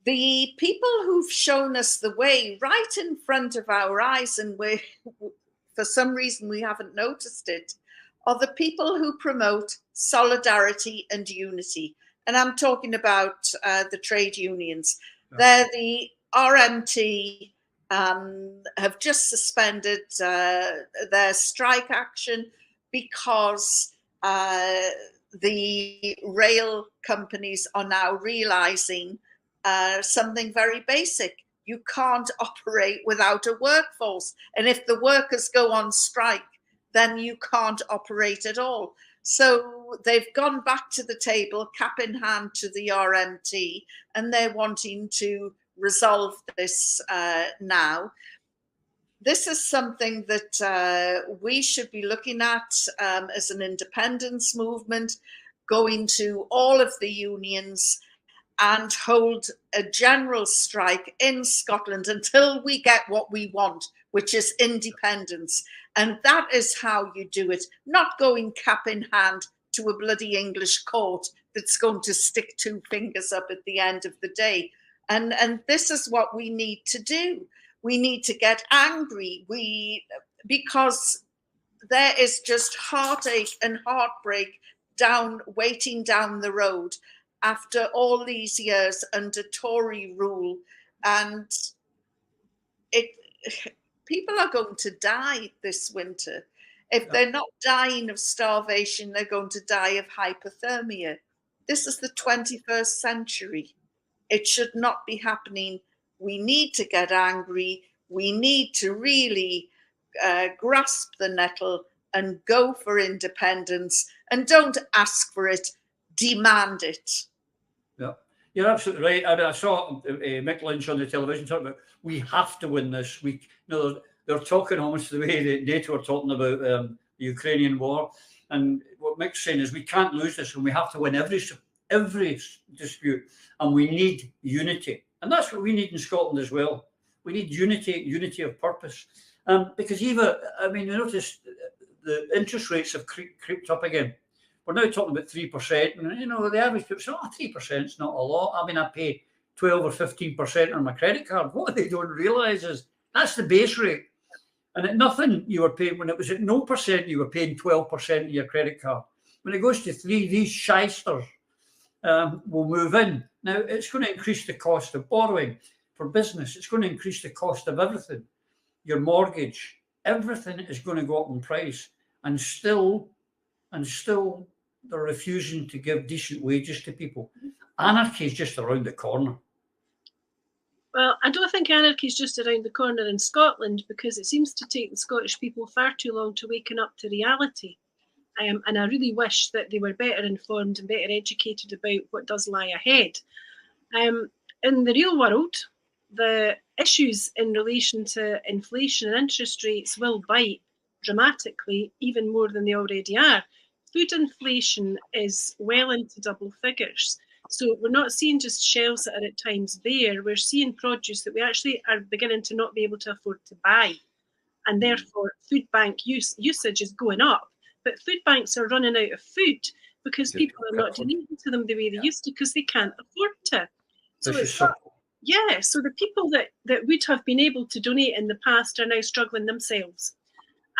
The people who've shown us the way right in front of our eyes, and we, for some reason we haven't noticed it, are the people who promote solidarity and unity. And I'm talking about the trade unions. They're the RMT, have just suspended their strike action because the rail companies are now realizing something very basic. You can't operate without a workforce. And if the workers go on strike, then you can't operate at all. So they've gone back to the table, cap in hand, to the RMT, and they're wanting to resolve this now. This is something that we should be looking at as an independence movement, going to all of the unions and hold a general strike in Scotland until we get what we want, which is independence. And that is how you do it, not going cap in hand to a bloody English court that's going to stick 2 fingers up at the end of the day. And this is what we need to do. We need to get angry, because there is just heartache and heartbreak waiting down the road after all these years under Tory rule. And people are going to die this winter. If they're not dying of starvation, they're going to die of hypothermia. This is the 21st century. It should not be happening. We need to get angry. We need to really grasp the nettle and go for independence. And don't ask for it. demand it. Yeah, you're absolutely right. I mean, I saw Mick Lynch on the television talking about we have to win this week. You know, they're talking almost the way that NATO are talking about the Ukrainian war. And what Mick's saying is we can't lose this, and we have to win every dispute, and we need unity. And that's what we need in Scotland as well. We need unity of purpose. Because even, I mean, you notice the interest rates have creeped up again. We're now talking about 3%, and you know the average people say, "Oh, 3% is not a lot." I mean, I pay 12 or 15% on my credit card. What they don't realise is that's the base rate, and at nothing you were paying when it was at 0%. You were paying 12% of your credit card. When it goes to 3, these shysters will move in. Now it's going to increase the cost of borrowing for business. It's going to increase the cost of everything. Your mortgage, everything is going to go up in price, and still they're refusing to give decent wages to people. Anarchy is just around the corner. Well, I don't think anarchy is just around the corner in Scotland, because it seems to take the Scottish people far too long to waken up to reality. And I really wish that they were better informed and better educated about what does lie ahead. In the real world, the issues in relation to inflation and interest rates will bite dramatically, even more than they already are. Food inflation is well into double figures. So we're not seeing just shelves that are at times bare. We're seeing produce that we actually are beginning to not be able to afford to buy. And therefore, food bank usage is going up. But food banks are running out of food because people are not donating to them the way they used to, because they can't afford to. So so the people that would have been able to donate in the past are now struggling themselves.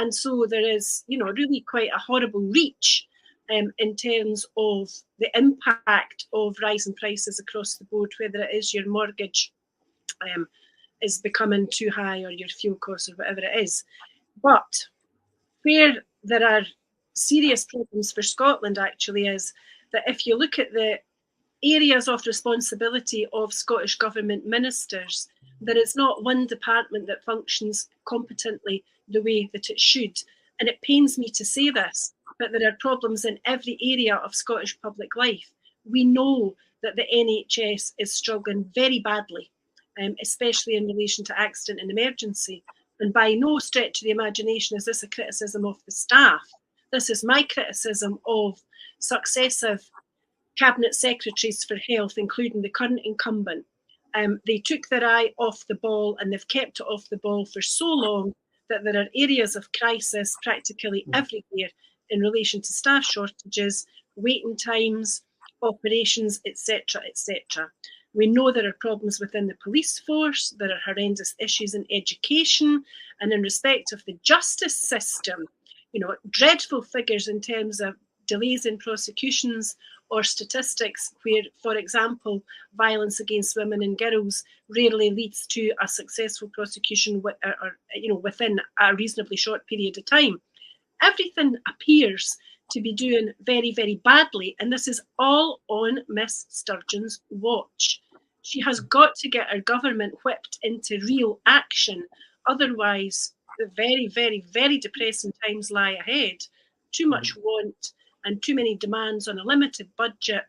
And so there is, really quite a horrible reach in terms of the impact of rising prices across the board, whether it is your mortgage is becoming too high or your fuel costs or whatever it is. But where there are serious problems for Scotland actually is that if you look at the areas of responsibility of Scottish Government ministers, there is not one department that functions competently the way that it should. And it pains me to say this, but there are problems in every area of Scottish public life. We know that the NHS is struggling very badly, especially in relation to accident and emergency. And by no stretch of the imagination is this a criticism of the staff. This is my criticism of successive Cabinet Secretaries for Health, including the current incumbent. They took their eye off the ball, and they've kept it off the ball for so long that there are areas of crisis practically everywhere in relation to staff shortages, waiting times, operations, etc., etc. We know there are problems within the police force, there are horrendous issues in education, and in respect of the justice system, dreadful figures in terms of delays in prosecutions, or statistics where, for example, violence against women and girls rarely leads to a successful prosecution within a reasonably short period of time. Everything appears to be doing very, very badly, and this is all on Miss Sturgeon's watch. She has got to get her government whipped into real action. Otherwise, the very, very, very depressing times lie ahead. Too much want and too many demands on a limited budget.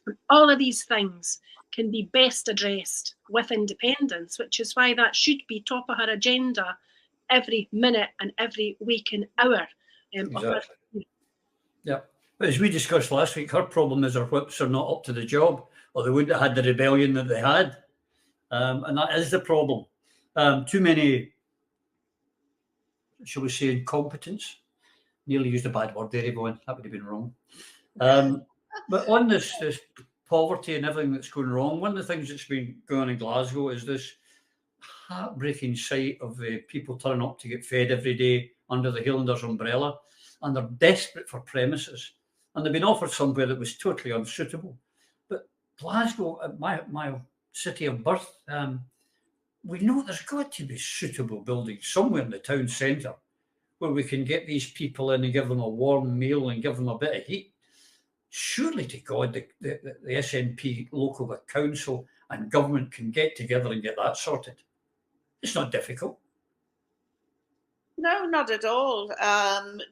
And all of these things can be best addressed with independence, which is why that should be top of her agenda every minute and every waking hour. Exactly. Yeah. But as we discussed last week, her problem is her whips are not up to the job, or they wouldn't have had the rebellion that they had. And that is the problem. Too many, shall we say, incompetence. Nearly used a bad word there, everyone. That would have been wrong. But on this poverty and everything that's going wrong, one of the things that's been going on in Glasgow is this heartbreaking sight of people turning up to get fed every day under the Highlanders umbrella, and they're desperate for premises, and they've been offered somewhere that was totally unsuitable. But Glasgow, my city of birth, we know there's got to be suitable buildings somewhere in the town centre where we can get these people in and give them a warm meal and give them a bit of heat. Surely to God, the SNP local council and government can get together and get that sorted. It's not difficult. No, not at all.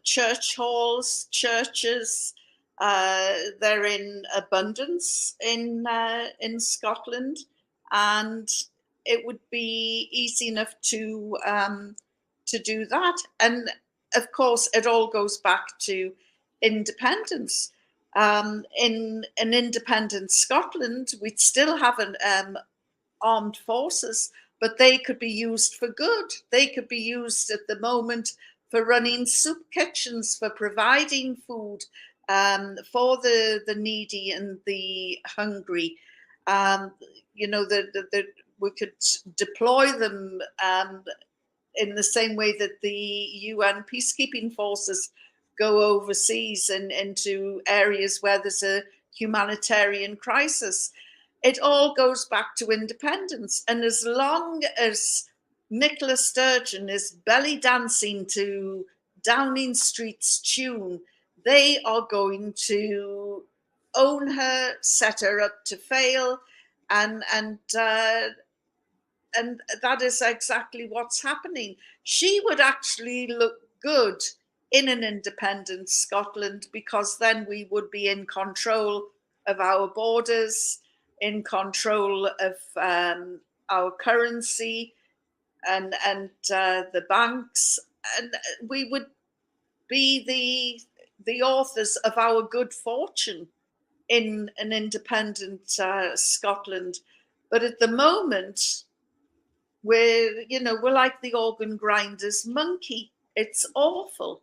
Church halls, churches, They're in abundance in Scotland, and it would be easy enough to do that. And of course, it all goes back to independence. In an independent Scotland, we'd still have an armed forces, but they could be used for good. They could be used at the moment for running soup kitchens, for providing food for the needy and the hungry. You know, we could deploy them in the same way that the UN peacekeeping forces go overseas and into areas where there's a humanitarian crisis. It all goes back to independence. And as long as Nicola Sturgeon is belly dancing to Downing Street's tune, they are going to own her, set her up to fail, and that is exactly what's happening. She would actually look good in an independent Scotland, because then we would be in control of our borders, in control of our currency and the banks, and we would be the authors of our good fortune in an independent Scotland. But at the moment, we're like the organ grinder's monkey. It's awful.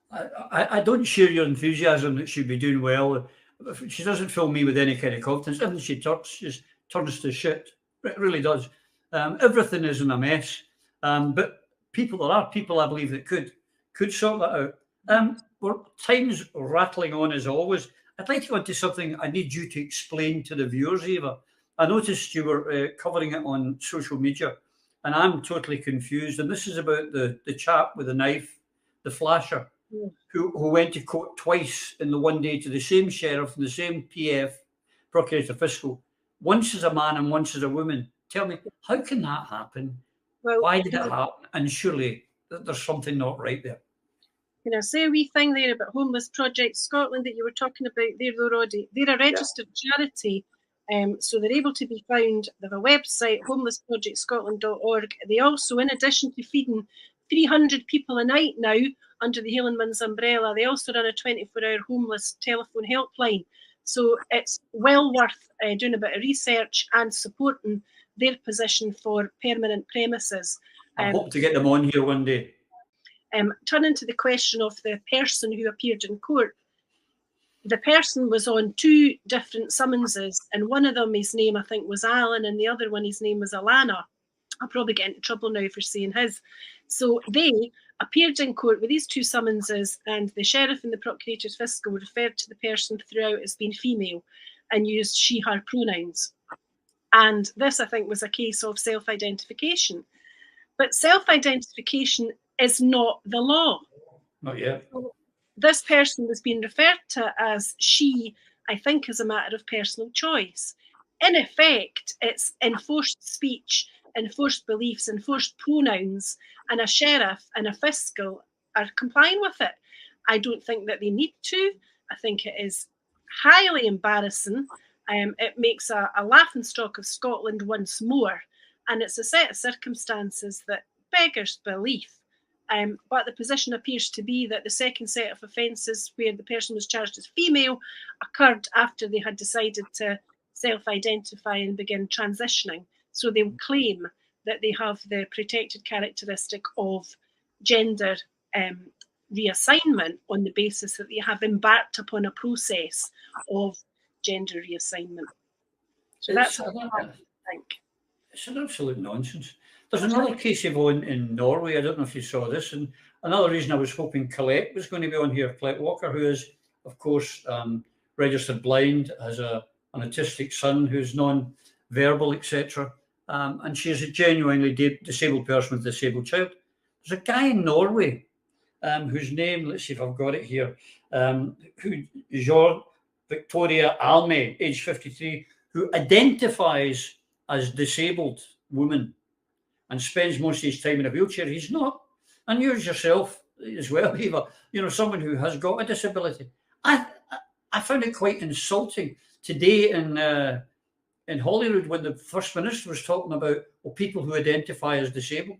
I don't share your enthusiasm that she'd be doing well. She doesn't fill me with any kind of confidence. Everything she just turns to shit. It really does. Everything is in a mess. But there are people, I believe, that could sort that out. Time's rattling on as always. I'd like to go into something I need you to explain to the viewers, Eva. I noticed you were covering it on social media, and I'm totally confused. And this is about the chap with the knife, the flasher, who went to court twice in the one day to the same sheriff and the same PF, Procurator Fiscal, once as a man and once as a woman. Tell me, how can that happen? Well, why did it happen? And surely there's something not right there. Can I say a wee thing there about Homeless Project Scotland that you were talking about there, though, Roddy? They're a registered charity, so they're able to be found. They have a website, homelessprojectscotland.org. They also, in addition to feeding 300 people a night now under the Hielanmans umbrella, they also run a 24-hour homeless telephone helpline. So it's well worth doing a bit of research and supporting their position for permanent premises. I hope to get them on here one day. Turning to the question of the person who appeared in court, the person was on 2 different summonses, and one of them, his name I think was Alan, and the other one, his name was Alana. I'll probably get into trouble now for saying his. So they appeared in court with these 2 summonses, and the sheriff and the Procurator Fiscal referred to the person throughout as being female and used she, her pronouns. And this, I think, was a case of self-identification. But self-identification is not the law. Not yet. So this person was being referred to as she, I think, as a matter of personal choice. In effect, it's enforced speech, enforced beliefs, enforced pronouns, and a sheriff and a fiscal are complying with it. I don't think that they need to. I think it is highly embarrassing. It makes a laughingstock of Scotland once more, and it's a set of circumstances that beggars belief. But the position appears to be that the second set of offences, where the person was charged as female, occurred after they had decided to self-identify and begin transitioning. So they claim that they have the protected characteristic of gender reassignment on the basis that they have embarked upon a process of gender reassignment. So that's what I think. It's an absolute nonsense. There's another case, Yvonne, in Norway. I don't know if you saw this. And another reason I was hoping Colette was going to be on here, Colette Walker, who is, of course, registered blind, has an autistic son who's non-verbal, etc. And she is a genuinely disabled person with a disabled child. There's a guy in Norway whose name, let's see if I've got it here, who Jean Victoria Alme, age 53, who identifies as disabled woman and spends most of his time in a wheelchair. He's not. And yours yourself as well, Eva, someone who has got a disability. I found it quite insulting today in Holyrood when the First Minister was talking about people who identify as disabled.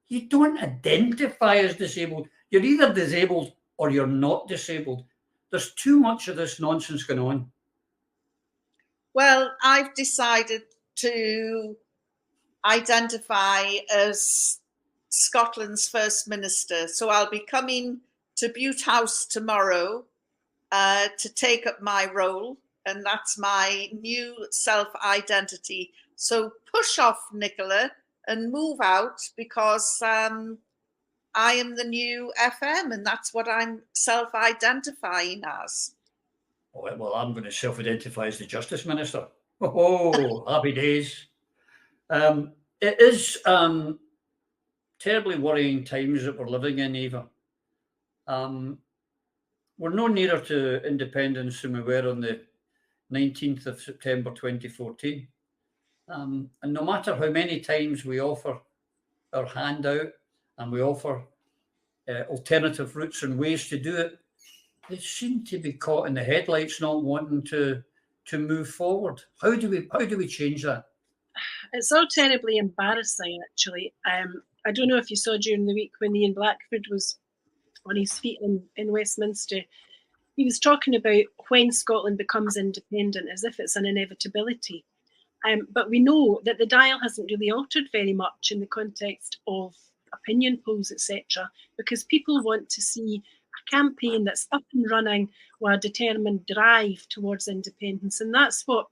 You don't identify as disabled. You're either disabled or you're not disabled. There's too much of this nonsense going on. Well, I've decided to identify as Scotland's First Minister. So I'll be coming to Bute House tomorrow to take up my role. And that's my new self-identity. So push off, Nicola, and move out, because I am the new FM, and that's what I'm self-identifying as. Oh, well, I'm going to self-identify as the Justice Minister. Oh, happy days. It is terribly worrying times that we're living in, Eva. We're no nearer to independence than we were on the 19th of September 2014. And no matter how many times we offer our hand out and we offer alternative routes and ways to do it, they seem to be caught in the headlights, not wanting to move forward. How do we change that? It's all terribly embarrassing, actually. I don't know if you saw during the week when Ian Blackford was on his feet in Westminster. He was talking about when Scotland becomes independent, as if it's an inevitability. But we know that the dial hasn't really altered very much in the context of opinion polls, etc., because people want to see a campaign that's up and running with a determined drive towards independence. And that's what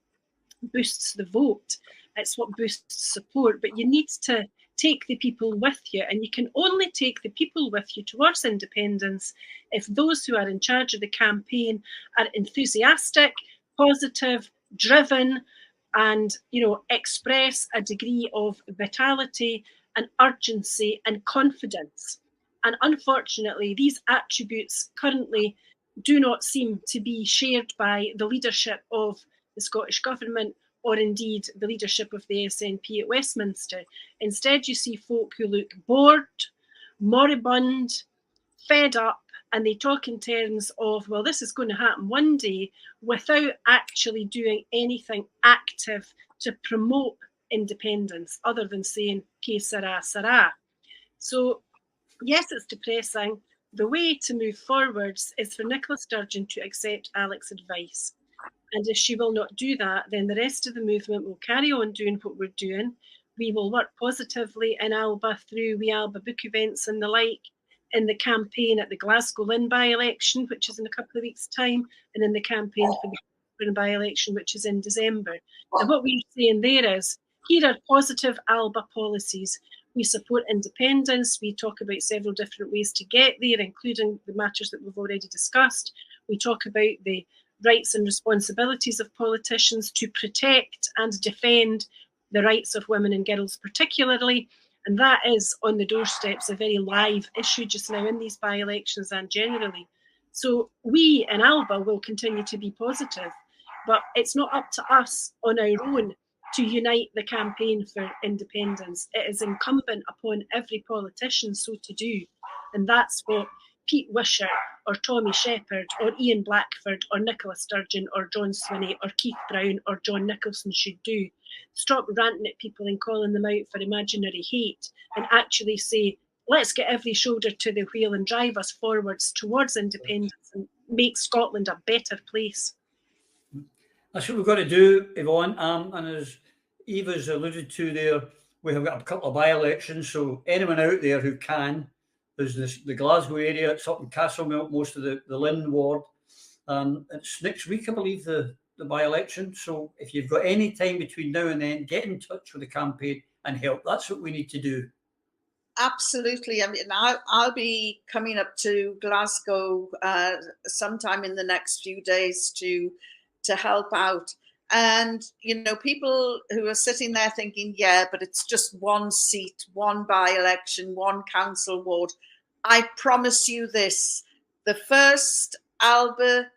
boosts the vote. It's what boosts support. But you need to take the people with you, and you can only take the people with you towards independence if those who are in charge of the campaign are enthusiastic, positive, driven, and express a degree of vitality and urgency and confidence. And unfortunately, these attributes currently do not seem to be shared by the leadership of the Scottish Government, or indeed the leadership of the SNP at Westminster. Instead, you see folk who look bored, moribund, fed up, and they talk in terms of, well, this is going to happen one day, without actually doing anything active to promote independence, other than saying, "Ke sera, sera." So, yes, it's depressing. The way to move forwards is for Nicola Sturgeon to accept Alex's advice. And if she will not do that, then the rest of the movement will carry on doing what we're doing. We will work positively in Alba through wee Alba book events and the like, in the campaign at the Glasgow Lynn by-election, which is in a couple of weeks' time, and in the campaign for the Lynn by-election, which is in December. And what we're saying there is, here are positive Alba policies. We support independence. We talk about several different ways to get there, including the matters that we've already discussed. We talk about the rights and responsibilities of politicians to protect and defend the rights of women and girls particularly. And that is on the doorsteps a very live issue just now in these by-elections and generally. So we in Alba will continue to be positive, but it's not up to us on our own to unite the campaign for independence. It is incumbent upon every politician so to do. And that's what Pete Wishart or Tommy Shepherd or Ian Blackford or Nicola Sturgeon or John Swinney or Keith Brown or John Nicholson should do. Stop ranting at people and calling them out for imaginary hate, and actually say, let's get every shoulder to the wheel and drive us forwards towards independence and make Scotland a better place. That's what we've got to do, Yvonne. And as Eva's alluded to there, we have got a couple of by-elections, so anyone out there who can, there's the Glasgow area, it's up in Castlemilk, most of the Lynn ward. It's next week, I believe, the by-election. So if you've got any time between now and then, get in touch with the campaign and help. That's what we need to do. Absolutely. I mean, I'll be coming up to Glasgow sometime in the next few days to help out. And, people who are sitting there thinking, yeah, but it's just one seat, one by-election, one council ward. I promise you this, the first Alba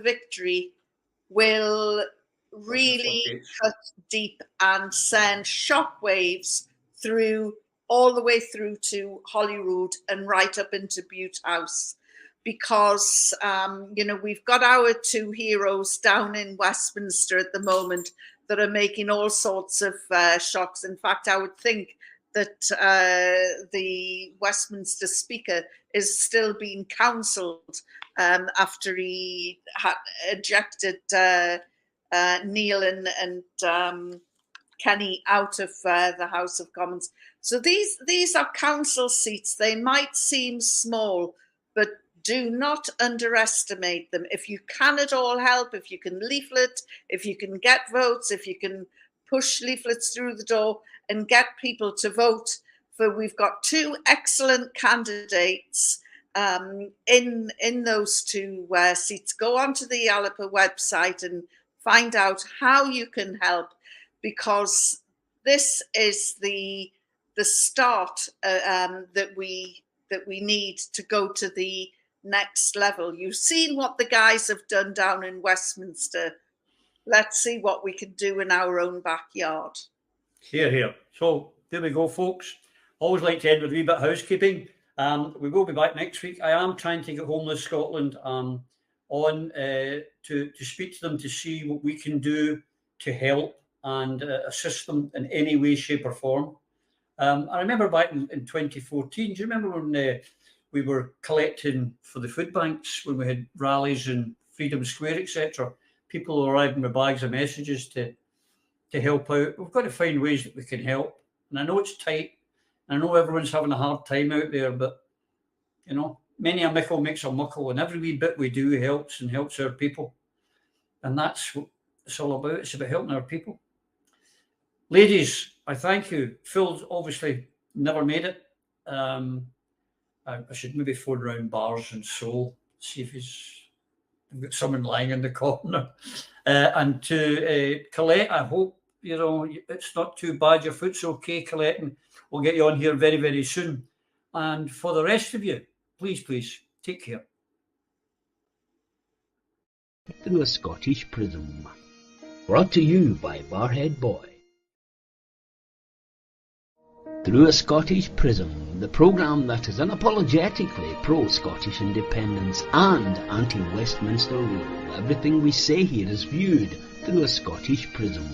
victory will really cut deep and send shockwaves all the way through to Holyrood and right up into Bute House. because, we've got our two heroes down in Westminster at the moment that are making all sorts of shocks. In fact, I would think that the Westminster Speaker is still being counselled after he had ejected Neil and Kenny out of the House of Commons. So these are council seats. They might seem small, but do not underestimate them. If you can at all help, if you can leaflet, if you can get votes, if you can push leaflets through the door and get people to vote for, we've got two excellent candidates in those two seats. Go onto the Yalapa website and find out how you can help, because this is the start that we need to go to the next level. You've seen what the guys have done down in Westminster. Let's see what we can do in our own backyard. Hear, hear. So there we go, folks. Always like to end with a wee bit of housekeeping. We will be back next week. I am trying to get Homeless Scotland on to speak to them to see what we can do to help and assist them in any way, shape or form. I remember back in 2014, do you remember when we were collecting for the food banks, when we had rallies in Freedom Square, etc.? People arriving with bags of messages to help out. We've got to find ways that we can help. And I know it's tight. I know everyone's having a hard time out there, but, many a mickle makes a muckle, and every wee bit we do helps and helps our people. And that's what it's all about. It's about helping our people. Ladies, I thank you. Phil's obviously never made it. I should maybe phone around bars and Seoul, see if he's got someone lying in the corner. And to Colette, I hope, it's not too bad. Your foot's okay, Colette, and we'll get you on here very, very soon. And for the rest of you, please, take care. Through a Scottish Prism. Brought to you by Barhead Boy. Through a Scottish Prism, the programme that is unapologetically pro-Scottish independence and anti-Westminster rule. Everything we say here is viewed through a Scottish prism.